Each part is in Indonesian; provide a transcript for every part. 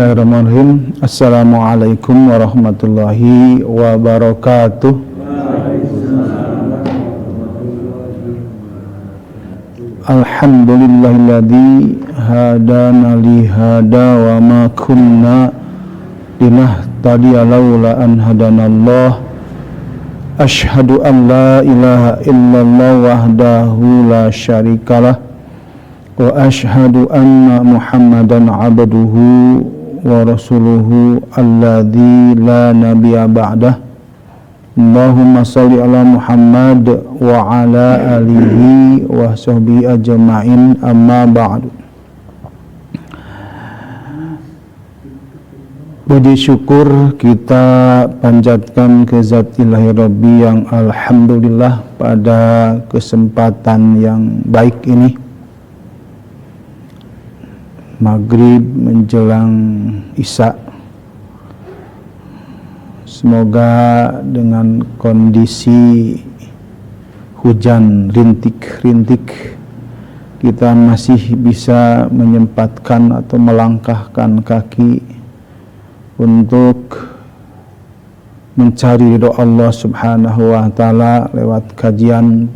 Bismillahirrahmanirrahim. Assalamualaikum warahmatullahi wabarakatuh. Alhamdulillahilladzi hadana li hada wa ma kunna linahtadiya laula an hadanallah. Asyhadu an la ilaha illallah wahdahu la syarikalah wa asyhadu anna Muhammadan abduhu wa rasuluhu alladzi la nabiyya ba'dah. Allahumma shalli ala Muhammad wa ala alihi wa sahbihi ajma'in, amma ba'du. Puji syukur kita panjatkan ke Zat Ilahi Rabbi yang alhamdulillah pada kesempatan yang baik ini, maghrib menjelang isya, semoga dengan kondisi hujan rintik-rintik kita masih bisa menyempatkan atau melangkahkan kaki untuk mencari ridho Allah Subhanahu wa Ta'ala lewat kajian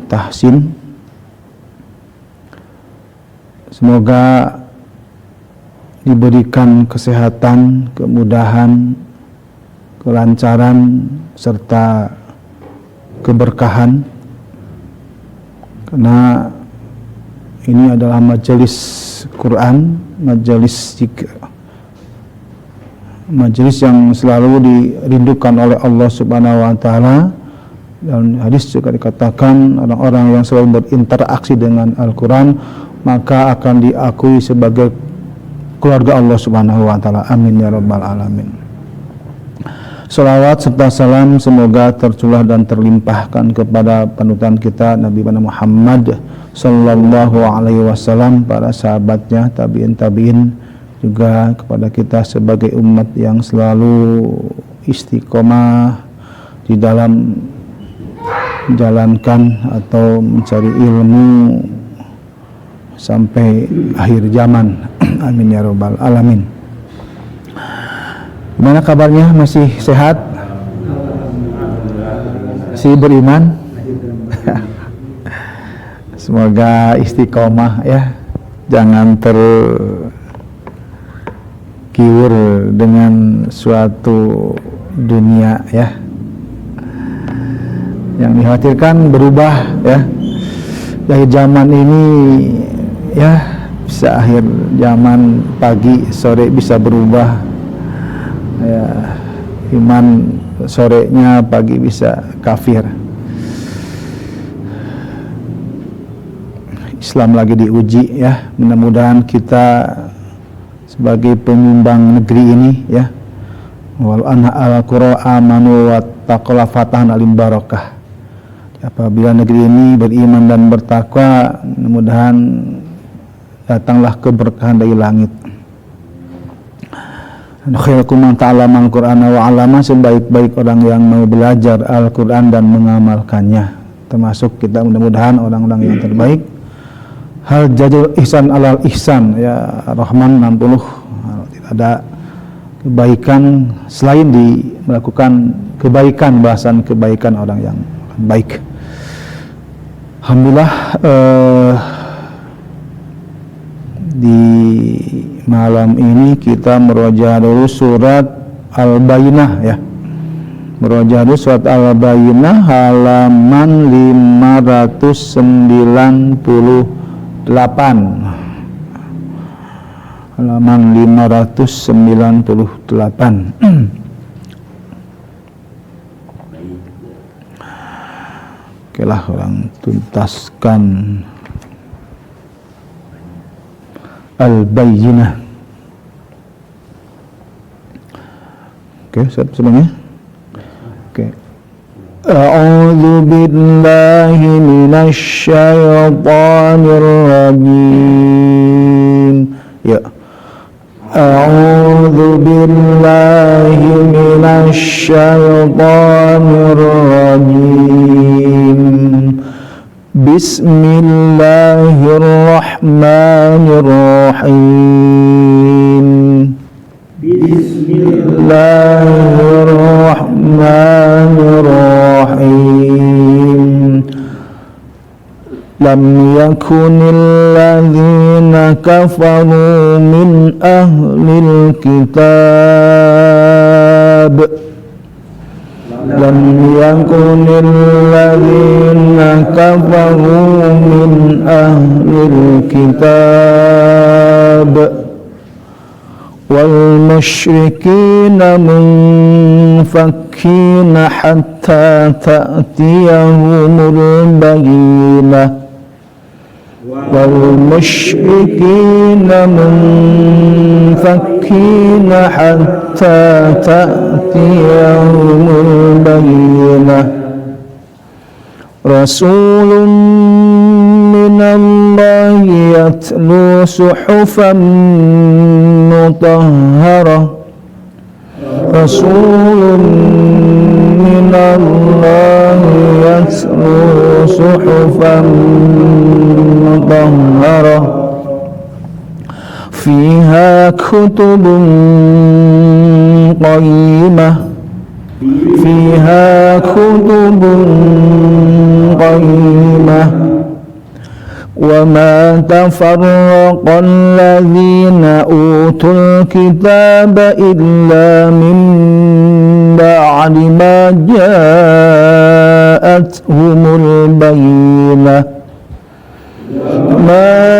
tahsin. Semoga diberikan kesehatan, kemudahan, kelancaran, serta keberkahan, karena ini adalah majelis Quran, majelis zikir, majelis yang selalu dirindukan oleh Allah Subhanahu wa Ta'ala. Dan hadis juga dikatakan orang-orang yang selalu berinteraksi dengan Al-Quran maka akan diakui sebagai keluarga Allah Subhanahu wa Ta'ala. Amin ya rabbal alamin. Salawat serta salam semoga tercurah dan terlimpahkan kepada panutan kita Nabi Muhammad sallallahu alaihi wasallam, para sahabatnya, tabi'in, juga kepada kita sebagai umat yang selalu istiqomah di dalam menjalankan atau mencari ilmu sampai akhir zaman. Amin ya rabbal alamin. Gimana kabarnya? Masih sehat? Masih beriman? Semoga istiqomah ya, jangan tergiur dengan suatu dunia ya, yang dikhawatirkan berubah ya. Dari zaman ini ya, bisa akhir zaman, pagi sore bisa berubah ya, iman sorenya, pagi bisa kafir. Islam lagi diuji ya, mudah-mudahan kita sebagai penyumbang negeri ini ya, wal anha al-qura amanu wa taqwa fatahan alim barakah. Apabila negeri ini beriman dan bertakwa, mudah-mudahan datanglah keberkahan dari langit. Khairukum man ta'allama al-Qur'ana wa 'allama, sebaik-baik orang yang mau belajar Al-Qur'an dan mengamalkannya. Termasuk kita mudah-mudahan orang-orang yang terbaik. Hal jadul ihsan alal ihsan ya Rahman 60. Tidak ada kebaikan selain melakukan kebaikan, bahasan kebaikan orang yang baik. Alhamdulillah, di malam ini kita merojaah dulu surat Al-Bayyinah ya. Merojaah dulu surat Al-Bayyinah halaman 598. Halaman 598. Oke lah, orang tuntaskan Al-Bayyinah. Oke, sebelumnya. Oke. A'udzu billahi minasy syaithanir rajim. Ya. A'udzu billahi minasy syaithanir rajim. Bismillahirrahmanirrahim. Bismillahirrahmanirrahim. Lam yakunil ladzina kafaru min ahlil kitab. Lam yakunil ladzina kafaru min ahlil kitab wal musyrikina munfakkina hatta ta'tiyahumul bayyinah. والمشركين منفكين حتى تأتيهم البينة رسول من الله يتلو صحفا مطهرة رسول من الله يتلو صحفا مطهرة فيها كتب قيمة فيها كتب قيمة وما تفرق الذين أوتوا الكتاب إلا من بعد ما جاءتهم البينة ما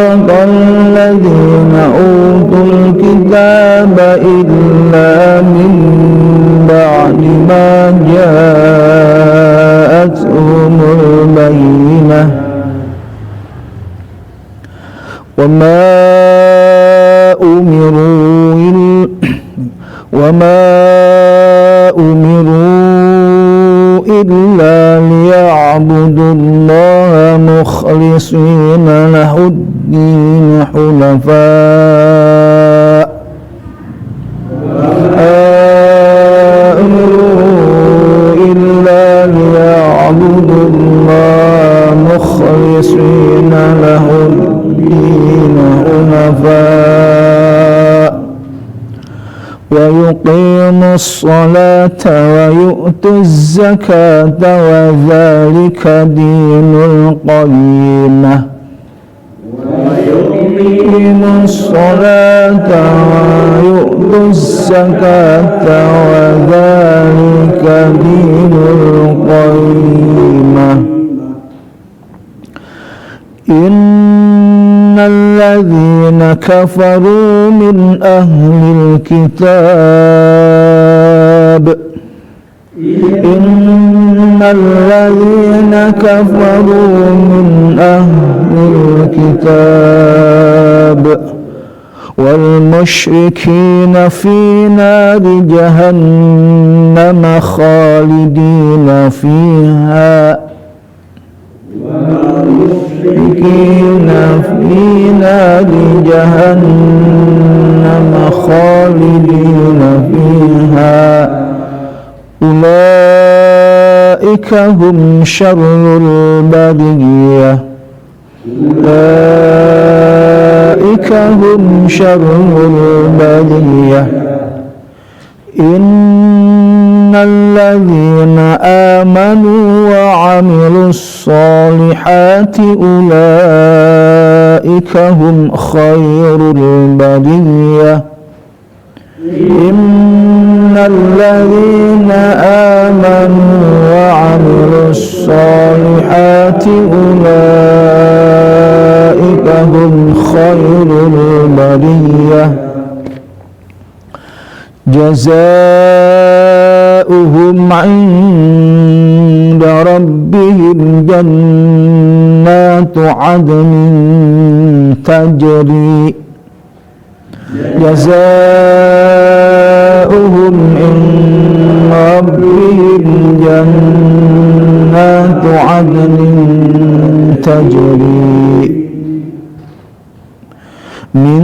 فرق الذين أوتوا الكتاب إلا من بعد ما جاءتهم البينة وما أمروا إلا ليعبدوا الله مخلصين له الدين حنفاء ليعبدوا الله مخلصين له الدين حنفاء ويقيموا الصلاة ويؤتوا الزكاة وذلك دين القيمة ويقيموا الصلاة ويؤتوا الزكاة وذلك دين القيمة إن الذين كفروا من أهل الكتاب إن الذين كفروا من أهل الكتاب والمشركين في نار جهنم خالدين فيها والمشركين في نار جهنم خالدين فيها أولئك هم شر البرية أولئك هم شر البرية إن الذين آمنوا وعملوا الصالحات أولئك هم خير البرية إن الذين آمنوا وعملوا الصالحات أولئك هم خير البرية جزاؤهم عند ربهم جنات عدن تجري جزاؤهم عند ربهم جنات عدن تجري من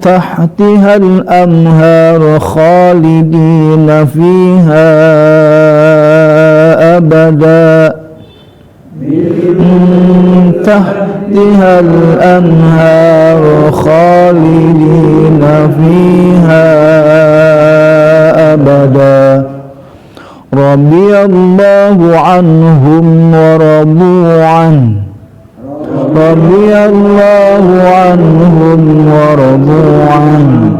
تحتها الأنهار خالدين فيها أبدا من تحتها تحتها الأنهار خالدين فيها أبدا رضي الله عنهم ورضوا عنه رضي الله عنهم ورضوا عنه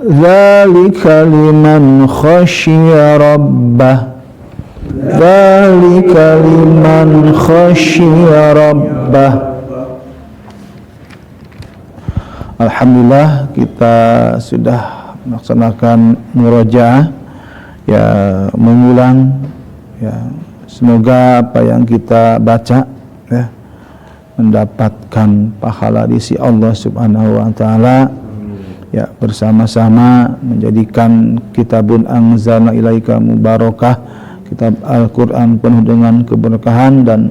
ذلك لمن خشي ربه ذلك لمن خشي ربه. Alhamdulillah kita sudah melaksanakan murojaah ya, mengulang ya, semoga apa yang kita baca ya mendapatkan pahala di sisi Allah Subhanahu wa taala ya, bersama-sama menjadikan kitabun anzalna ilaika mubarakah, kitab Al-Qur'an penuh dengan keberkahan, dan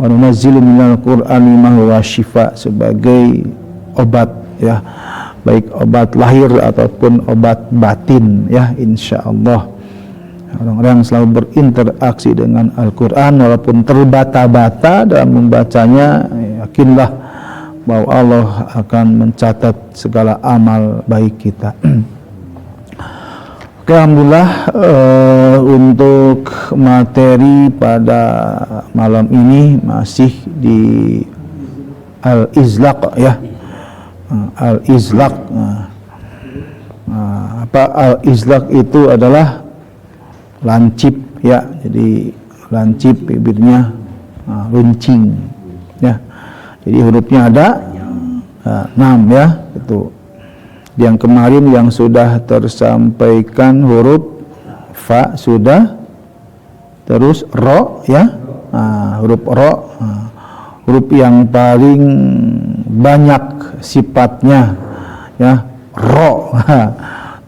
wa nunazzilu minal Qur'ani ma huwa syifa, sebagai obat ya, baik obat lahir ataupun obat batin ya, insyaallah. Orang-orang yang selalu berinteraksi dengan Al-Qur'an walaupun terbata-bata dalam membacanya, yakinlah bahwa Allah akan mencatat segala amal baik kita. Oke, alhamdulillah untuk materi pada malam ini masih di Al-Izlaq ya. Al-Izlaq. Apa Al-Izlaq itu adalah lancip ya. Jadi lancip bibirnya runcing ya. Jadi hurufnya ada 6 ya, itu. Yang kemarin yang sudah tersampaikan huruf fa sudah, terus ro ya, huruf ro, huruf yang paling banyak sifatnya ya, ro.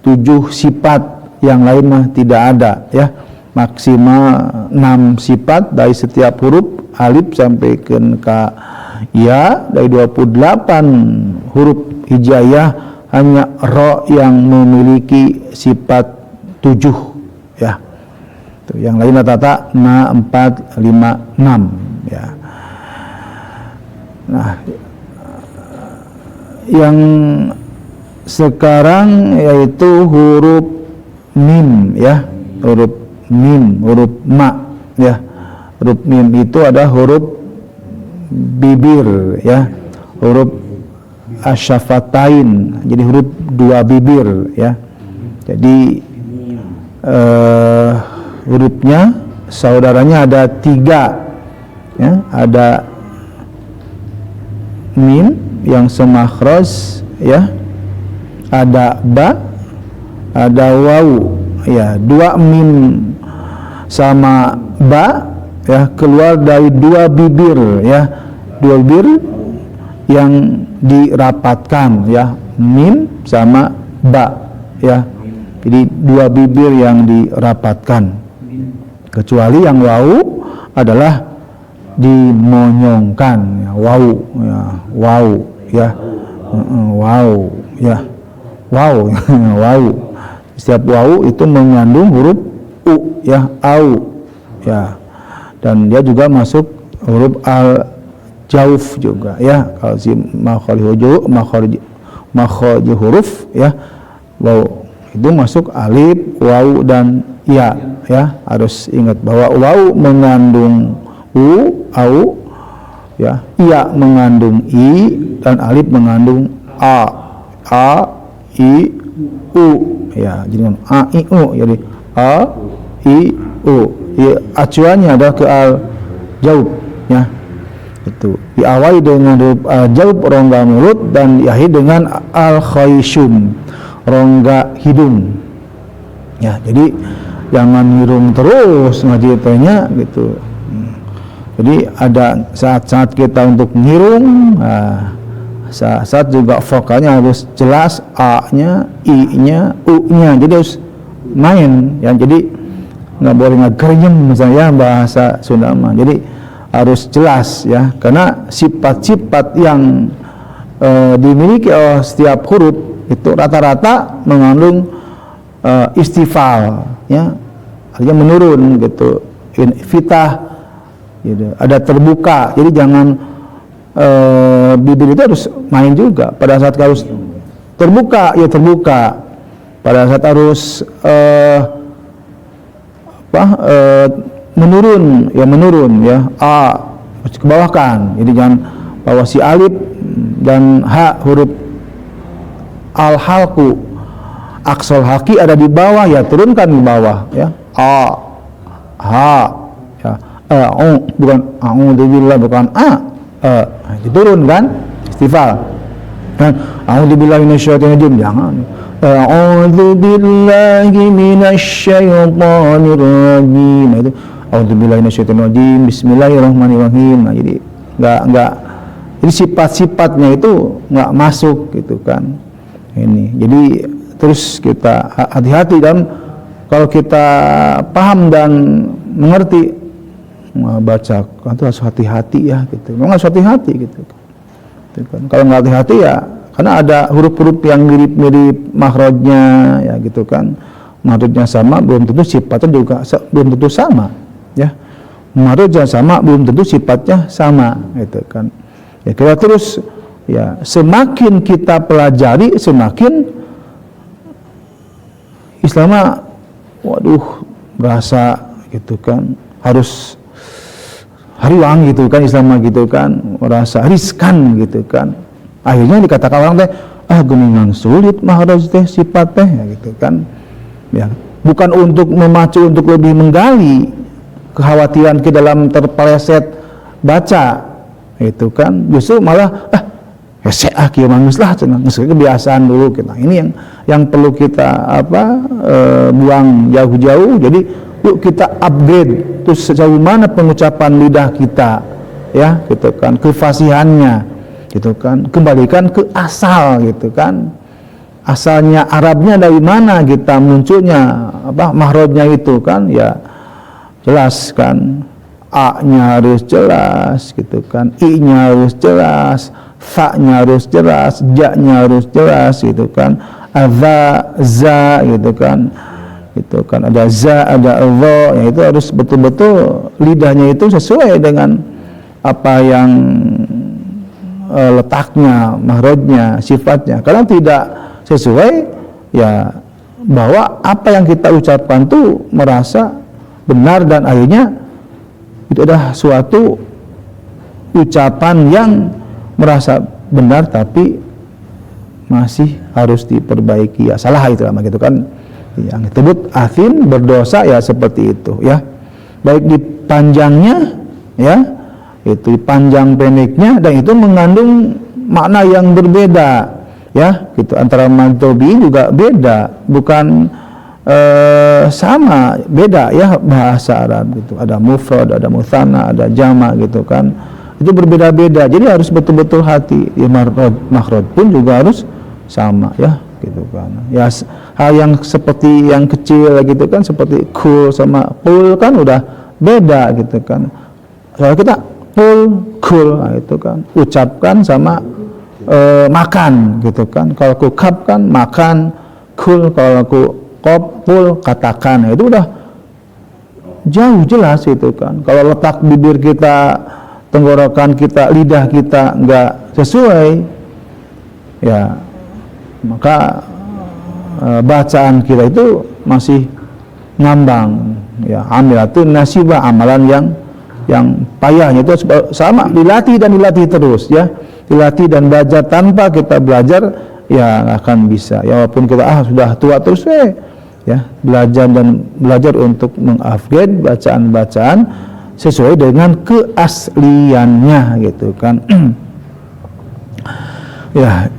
7 sifat, yang lain mah tidak ada ya, maksimal 6 sifat dari setiap huruf alif sampai ke ya, dari 28 huruf hijaiyah hanya ro yang memiliki sifat 7 ya. Tuh, yang lain rata-rata 4, 5, 6 ya. Nah, yang sekarang yaitu huruf mim ya, huruf mim, huruf ma ya. Huruf mim itu ada huruf bibir ya, huruf asyafatain, jadi huruf 2 bibir ya. Jadi hurufnya saudaranya ada 3 ya, ada mim yang semakhraj ya, ada ba, ada wawu ya. 2 mim sama ba ya keluar dari 2 bibir ya, 2 bibir yang dirapatkan ya, mim sama ba ya. Jadi 2 bibir yang dirapatkan, kecuali yang wawu adalah dimonyongkan ya, wawu ya, wawu ya, wawu ya, wawu wawu. Setiap wawu itu mengandung huruf u ya, au ya, dan dia juga masuk huruf al jauf juga ya. Kalau si makhraj huruf ya, waw itu masuk alif, waw dan ya ya. Harus ingat bahwa waw mengandung u, au ya, ya mengandung i, dan alif mengandung a, i, u ya. Jadi a, i, u, jadi a, i, u ya, acuannya ada ke al jauf ya. Itu diawali dengan huruf al-jaub, rongga mulut, dan diakhiri dengan al-khayshum, rongga hidung ya. Jadi jangan ngirung terus ngaji tehnya gitu. Jadi ada saat-saat kita untuk ngirung, saat juga vokalnya harus jelas, a-nya, i-nya, u-nya, jadi harus main ya. Jadi nggak boleh ngageryem misalnya bahasa Sunda mah. Jadi harus jelas ya, karena sifat-sifat yang dimiliki oleh setiap huruf itu rata-rata mengandung istifal ya, artinya menurun gitu, infitah gitu, ada terbuka. Jadi jangan bibir itu harus main juga. Pada saat harus terbuka, ya terbuka. Pada saat harus menurun, ya menurun, ya harus kebawahkan. Jadi jangan bawa si alif dan ha, huruf al-halqu, aksol haki ada di bawah, ya turunkan di bawah, ya ha, ya bukan a'udzubillah, bukan diturunkan istifal. Dan a'udzubillahi minasyaitonir rajim, jangan a'udzubillahi minasyaitonir rajim. Itu a'udzubillahi minasyaitonir rajim, bismillahirrahmanirrahim. Nah, jadi enggak jadi sifat-sifatnya itu enggak masuk gitu kan. Ini. Jadi terus kita hati-hati dalam kalau kita paham dan mengerti baca itu harus hati-hati ya gitu. Memang harus hati-hati gitu kan. Kalau nggak hati-hati ya, karena ada huruf-huruf yang mirip-mirip makhrajnya ya gitu kan. Makhrajnya sama belum tentu sifatnya juga belum tentu sama ya. Makhrajnya sama belum tentu sifatnya sama gitu kan. Ya kita terus ya semakin kita pelajari semakin Islam berasa gitu kan harus hariwang gitu kan, Islam gitu kan merasa riskan gitu kan. Akhirnya dikatakan orang teh geningan sulit makhraj teh sifat teh ya gitu kan. Ya, bukan untuk memacu untuk lebih menggali kekhawatiran ke dalam terpeleset baca itu kan, justru malah kieu mangus lah cenah kebiasaan dulu kita. Ini yang perlu kita buang jauh-jauh. Jadi yuk kita upgrade terus sejauh mana pengucapan lidah kita ya gitu kan, kefasihannya gitu kan, kembalikan ke asal gitu kan, asalnya Arabnya dari mana kita munculnya makhrajnya itu kan ya jelas kan, a-nya harus jelas gitu kan, i-nya harus jelas, fa-nya harus jelas, ja-nya harus jelas gitu kan, adza, za gitu kan. Itu kan ada za, ada dha, ya itu harus betul-betul lidahnya itu sesuai dengan apa yang letaknya, makhrajnya, sifatnya. Kalau tidak sesuai ya bahwa apa yang kita ucapkan tuh merasa benar dan akhirnya itu adalah suatu ucapan yang merasa benar tapi masih harus diperbaiki, ya salah itu lama gitu kan. Yang disebut athim berdosa ya seperti itu ya, baik di panjangnya ya itu di panjang pendeknya, dan itu mengandung makna yang berbeda ya gitu, antara madhobi juga beda, bukan sama, beda ya bahasa Arab gitu, ada mufrad, ada mutsanna, ada jama gitu kan, itu berbeda-beda. Jadi harus betul-betul hati ya, makhraj pun juga harus sama ya gitu kan. Ya hal yang seperti yang kecil gitu kan, seperti kul sama pul kan udah beda gitu kan. Kalau kita kul nah itu kan ucapkan sama makan gitu kan. Kalau ku kap kan makan, kul kalau ku pul katakan, nah, itu udah jauh jelas itu kan. Kalau letak bibir kita, tenggorokan kita, lidah kita enggak sesuai ya, maka bacaan kita itu masih ngambang ya, amilatun nasibah, amalan yang payahnya itu sama, dilatih dan dilatih terus ya, dilatih dan belajar. Tanpa kita belajar ya nggak akan bisa ya, walaupun kita sudah tua terus ya, belajar untuk mengupgrade bacaan-bacaan sesuai dengan keasliannya gitu kan. Ya,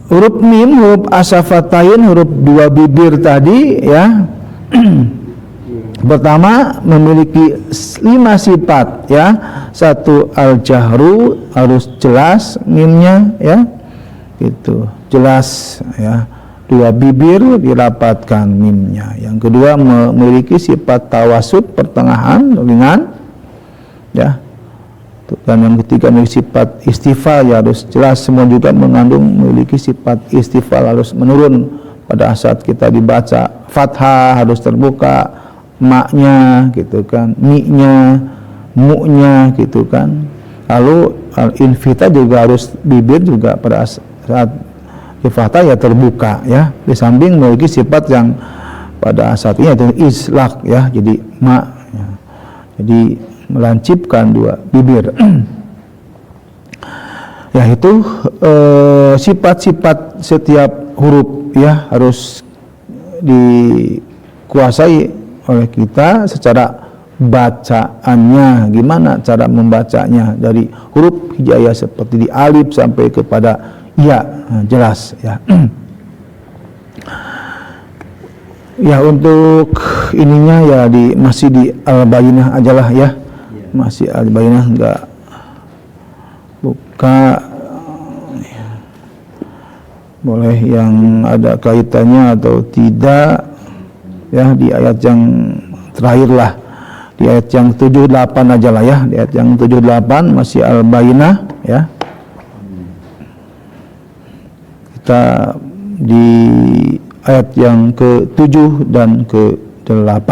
huruf mim, huruf asyafatain, huruf dua bibir tadi ya. Pertama memiliki 5 sifat ya. Satu, al-jahru, harus jelas mimnya ya. Itu jelas ya. Dua bibir dirapatkan mimnya. Yang kedua memiliki sifat tawasud, pertengahan, ringan ya. Dan yang ketiga memiliki sifat istifal, ya harus jelas, semua juga mengandung memiliki sifat istifal, harus menurun pada saat kita dibaca. Fathah harus terbuka, maknya gitu kan, mi-nya, mu-nya gitu kan. Lalu Al-infita juga harus bibir juga pada saat iftah ya terbuka ya. Di samping memiliki sifat yang pada saat ini itu islak ya, jadi ya. Jadi melancipkan dua bibir. Ya itu sifat-sifat setiap huruf ya harus dikuasai oleh kita secara bacaannya. Gimana cara membacanya dari huruf hijaiyah seperti di alif sampai kepada ya, jelas ya. Ya untuk ininya ya masih di Al-Bayyinah aja lah ya. Masih Al-Bayyinah, enggak buka boleh yang ada kaitannya atau tidak ya di ayat yang terakhir lah, di ayat yang 78 aja lah ya, di ayat yang 78 masih Al-Bayyinah ya. Kita di ayat yang ke-7 dan ke-8.